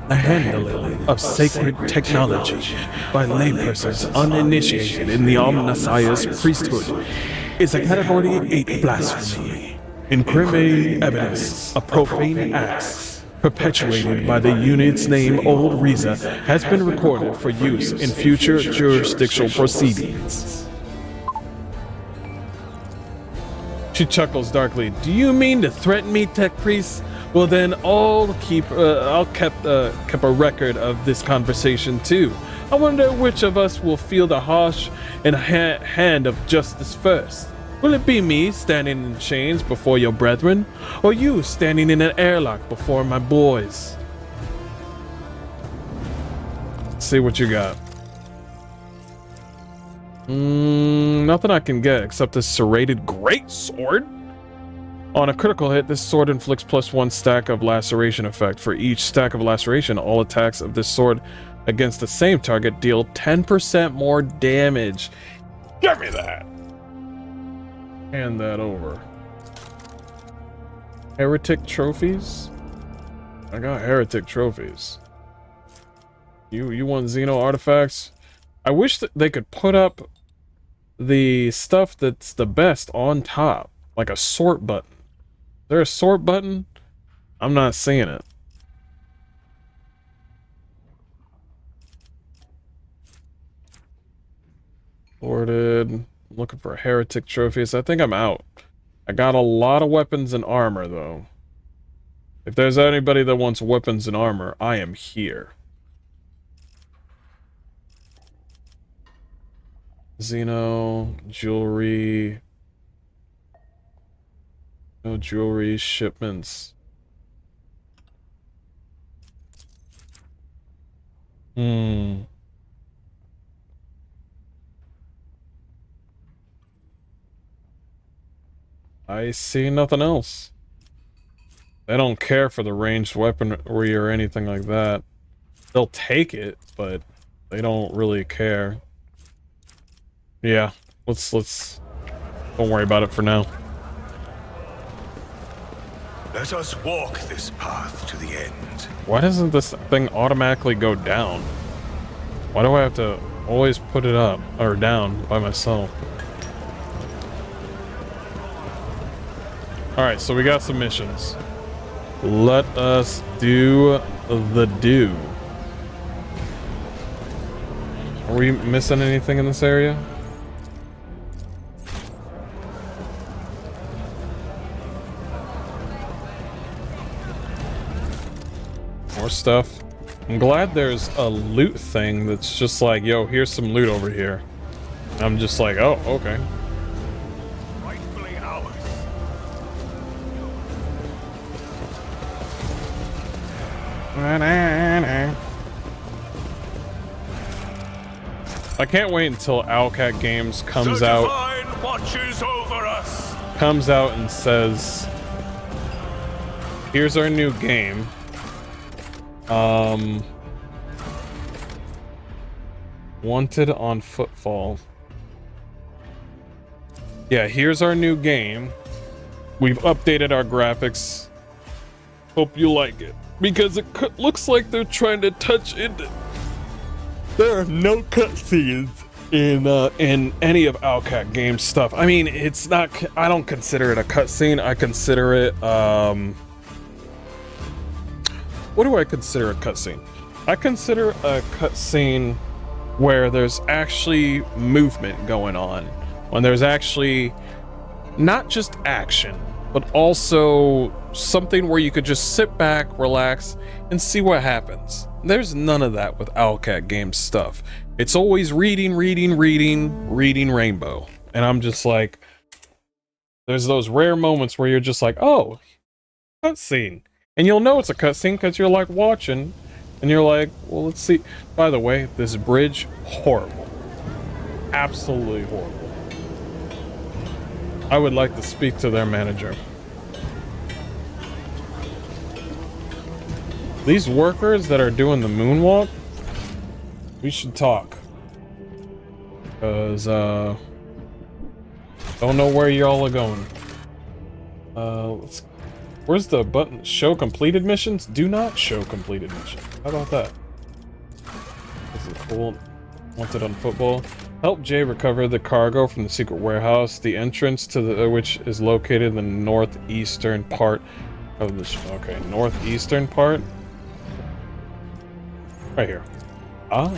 The handling of sacred technology by laypersons uninitiated in the Omnissiah's priesthood is a Category 8 blasphemy, incriminating evidence of profane acts perpetuated by the unit's name Old Riza has been recorded for use in future jurisdictional proceedings. She chuckles darkly. Do you mean to threaten me, Tech Priest? Well then, I'll keep a record of this conversation too. I wonder which of us will feel the harsh and hand of justice first. Will it be me standing in chains before your brethren, or you standing in an airlock before my boys? Let's see what you got. Nothing I can get except this serrated great sword. On a critical hit, this sword inflicts +1 stack of laceration effect. For each stack of laceration, all attacks of this sword against the same target deal 10% more damage. Give me that! Hand that over. Heretic trophies? I got heretic trophies. You want Xeno artifacts? I wish that they could put up the stuff that's the best on top, like a sort button. Is there a sort button? I'm not seeing it. Sorted. Looking for heretic trophies. I think I'm out. I got a lot of weapons and armor, though. If there's anybody that wants weapons and armor, I am here. Xeno, jewelry. No jewelry shipments. I see nothing else. They don't care for the ranged weaponry or anything like that. They'll take it, but they don't really care. Yeah, let's don't worry about it for now. Let us walk this path to the end. Why doesn't this thing automatically go down? Why do I have to always put it up or down by myself? Alright, so we got some missions. Let us do the do. Are we missing anything in this area? More stuff. I'm glad there's a loot thing that's just like, yo, here's some loot over here. I'm just like, oh, okay. Rightfully ours. I can't wait until Owlcat Games comes out. Watches over us. Comes out and says, here's our new game. Wanted on Footfall. Yeah, here's our new game. We've updated our graphics. Hope you like it. Because it looks like they're trying to touch into... There are no cutscenes in any of Owlcat Games stuff. I mean, it's not... I don't consider it a cutscene. I consider it, what do I consider a cutscene? I consider a cutscene where there's actually movement going on. When there's actually not just action, but also something where you could just sit back, relax, and see what happens. There's none of that with Owlcat Games stuff. It's always reading rainbow. And I'm just like, there's those rare moments where you're just like, oh, cutscene. And you'll know it's a cutscene because you're like watching, and you're like, well, let's see. By the way, this bridge, horrible. Absolutely horrible. I would like to speak to their manager. These workers that are doing the moonwalk, we should talk. Because, Don't know where y'all are going. Where's the button? Show completed missions? Do not show completed missions. How about that? This is cool. Wanted on football. Help Jay recover the cargo from the secret warehouse. The entrance to the which is located in the northeastern part of the okay, northeastern part. Right here. Ah.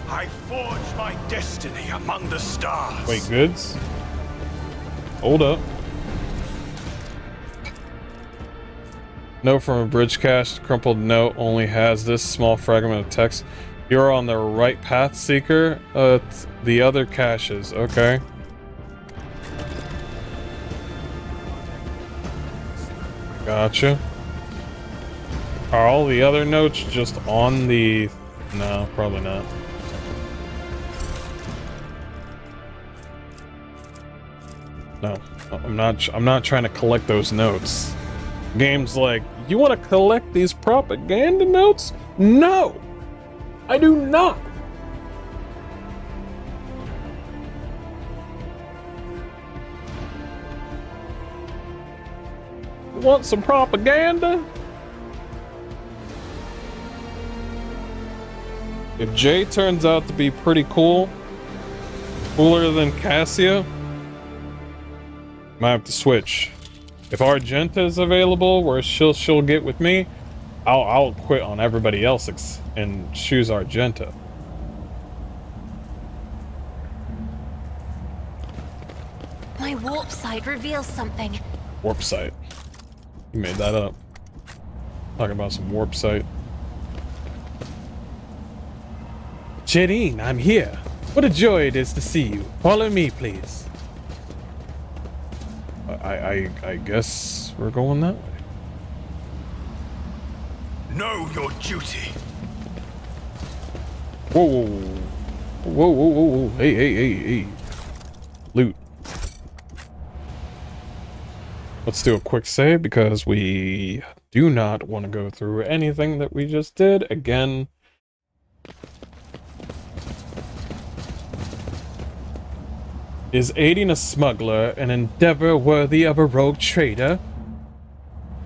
I forge my destiny among the stars. Wait, goods? Hold up. Note from a bridge cache. Crumpled note only has this small fragment of text. You're on the right path, Seeker. The other caches. Okay. Gotcha. Are all the other notes just on the... No, probably not. No, I'm not trying to collect those notes. Game's like, you want to collect these propaganda notes? No! I do not! You want some propaganda? If Jay turns out to be pretty cool, cooler than Cassia, might have to switch. If Argenta is available, where she'll get with me, I'll quit on everybody else and choose Argenta. My warp site reveals something. Warp site. You made that up. Talking about some warp site. Jerine, I'm here. What a joy it is to see you. Follow me, please. I guess we're going that way. Know your duty. Whoa, whoa, whoa, whoa, whoa, whoa. Hey. Loot. Let's do a quick save because we do not want to go through anything that we just did again. Is aiding a smuggler an endeavor worthy of a rogue trader?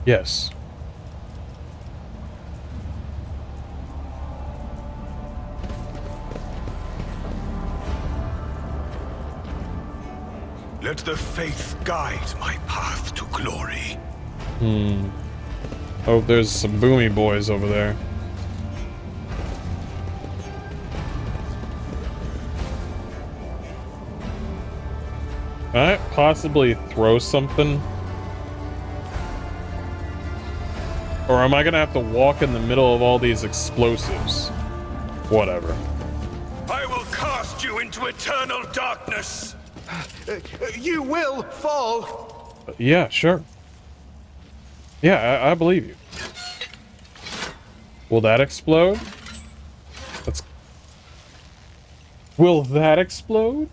Yes. Let the faith guide my path to glory. Oh, there's some boomy boys over there. Can I possibly throw something? Or am I gonna have to walk in the middle of all these explosives? Whatever. I will cast you into eternal darkness. You will fall. Yeah, sure. Yeah, I believe you. Will that explode? Will that explode?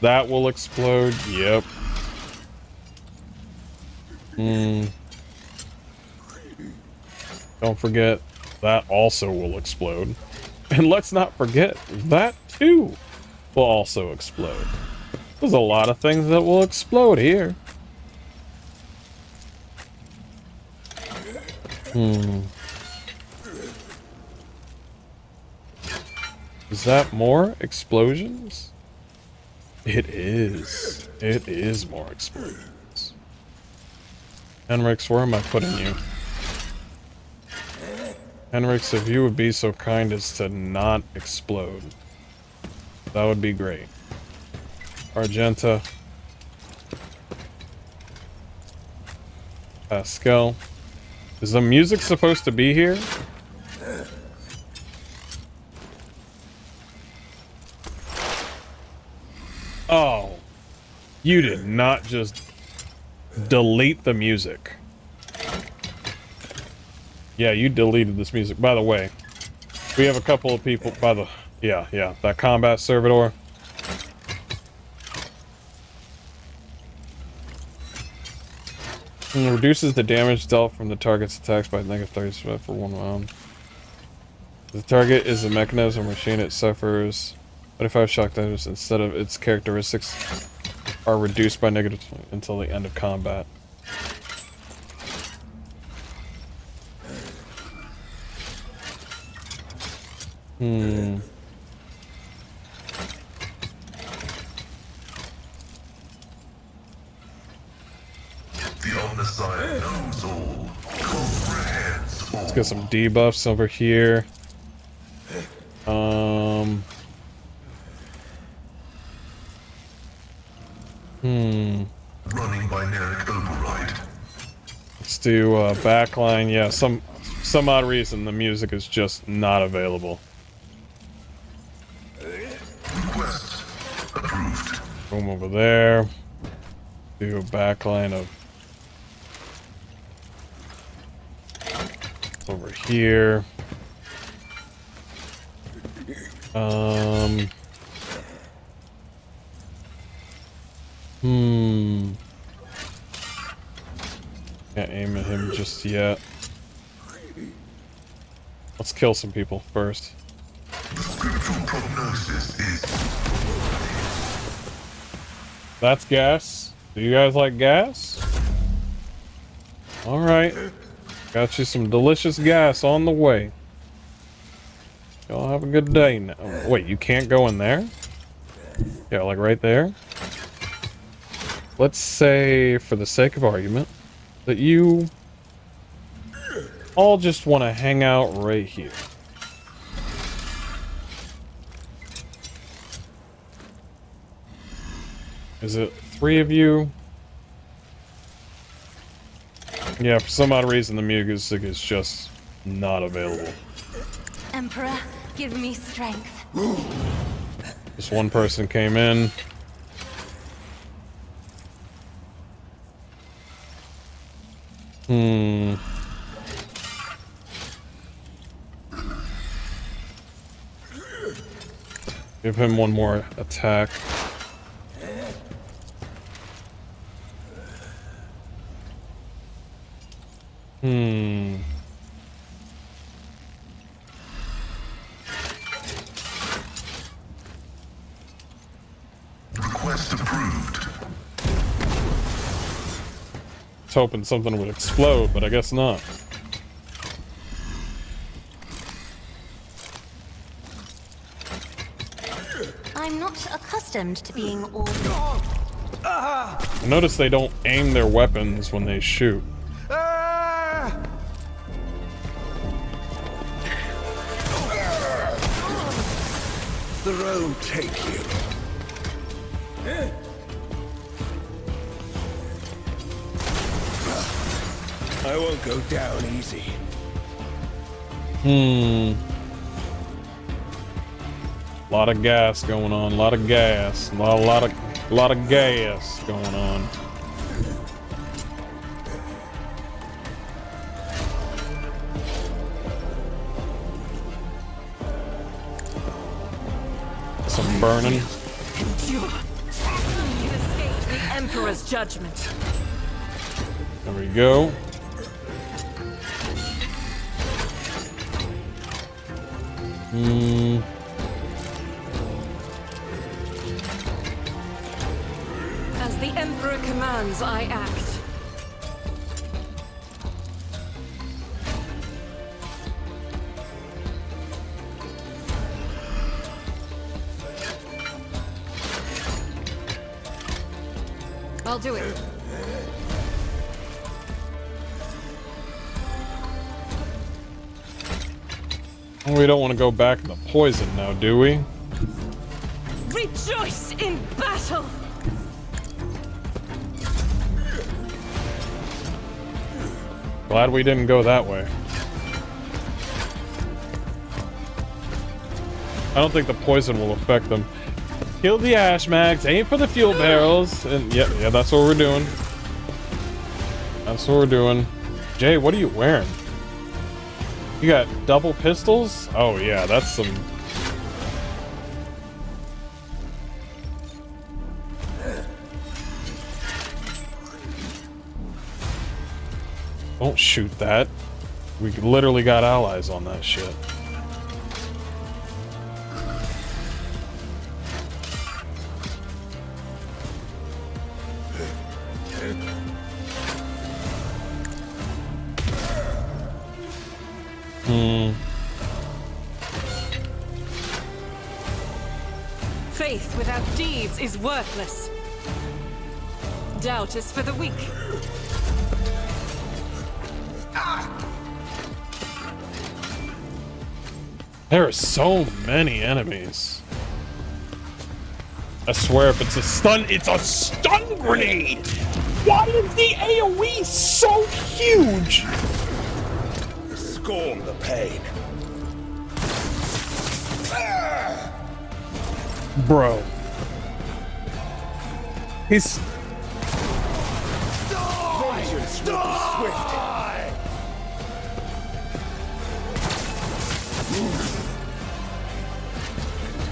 That will explode. Yep. Don't forget, that also will explode. And let's not forget, that too will also explode. There's a lot of things that will explode here. Is that more explosions? It is. It is more explosions. Henrix, where am I putting you? Henrix, if you would be so kind as to not explode, that would be great. Argenta. Pascal. Is the music supposed to be here? Oh. You did not just delete the music. Yeah, you deleted this music. By the way, we have a couple of people by the... Yeah, that combat servitor. And reduces the damage dealt from the target's attacks by -30% for 1 round. The target is a mechanism machine. It suffers But if I was shocked damage instead of its characteristics are reduced by negative until the end of combat. Hmm. The Omnissiah knows all, comprehends all. Let's get some debuffs over here. Running binaric override. Let's do backline. Yeah, some odd reason the music is just not available. Request approved. Boom over there. Do a backline of over here. Can't aim at him just yet. Let's kill some people first. The spiritual prognosis is... That's gas. Do you guys like gas? Alright. Got you some delicious gas on the way. Y'all have a good day now. Oh, wait, you can't go in there? Yeah, like right there? Let's say, for the sake of argument, that you all just want to hang out right here. Is it 3 of you? Yeah, for some odd reason the music is just not available. Emperor, give me strength. Just one person came in. Give him one more attack. Request approved. I was hoping something would explode, but I guess not. I'm not accustomed to being ordered. I notice they don't aim their weapons when they shoot. The road take you. I won't go down easy. Lot of gas going on. Lot of gas. Lot of gas going on. Some burning. You escaped the Emperor's judgment. There we go. As the Emperor commands, I act. I'll do it. We don't want to go back to the poison now, do we? Rejoice in battle! Glad we didn't go that way. I don't think the poison will affect them. Kill the ash mags, aim for the fuel barrels, and yeah, that's what we're doing. That's what we're doing. Jay, what are you wearing? You got double pistols? Oh yeah, that's some... Don't shoot that. We literally got allies on that shit. Faith without deeds is worthless. Doubt is for the weak. There are so many enemies. I swear if it's a stun grenade! Why is the AoE so huge? Scorn the pain. Bro. He's... Vengeance will be swift.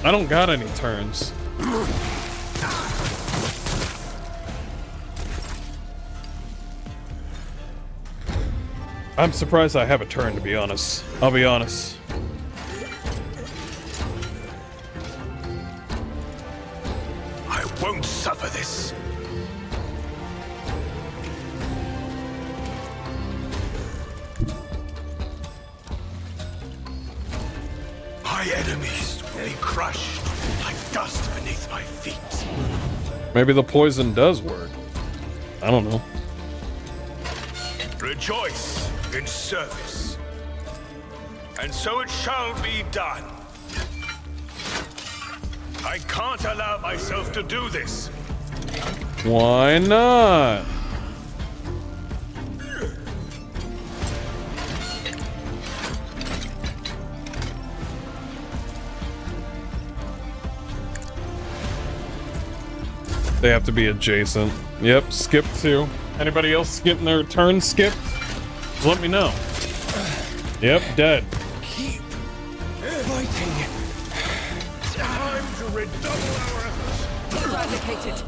I don't got any turns. I'm surprised I have a turn, to be honest. I'll be honest. I won't suffer this. My enemies will be crushed like dust beneath my feet. Maybe the poison does work. I don't know. Rejoice in service. And so it shall be done. I can't allow myself to do this. Why not? They have to be adjacent. Yep, skip 2. Anybody else getting their turn skipped? Just let me know. Yep, dead. Keep fighting. Time to redouble our efforts. Eradicated.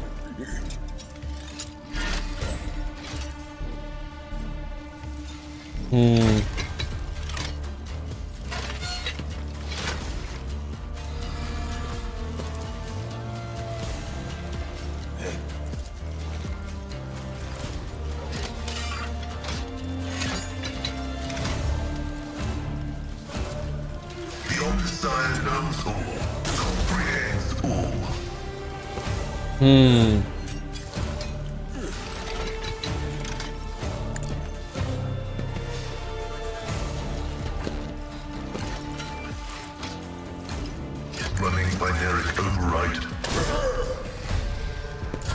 The Omnissiah knows all, comprehends all. Running binary override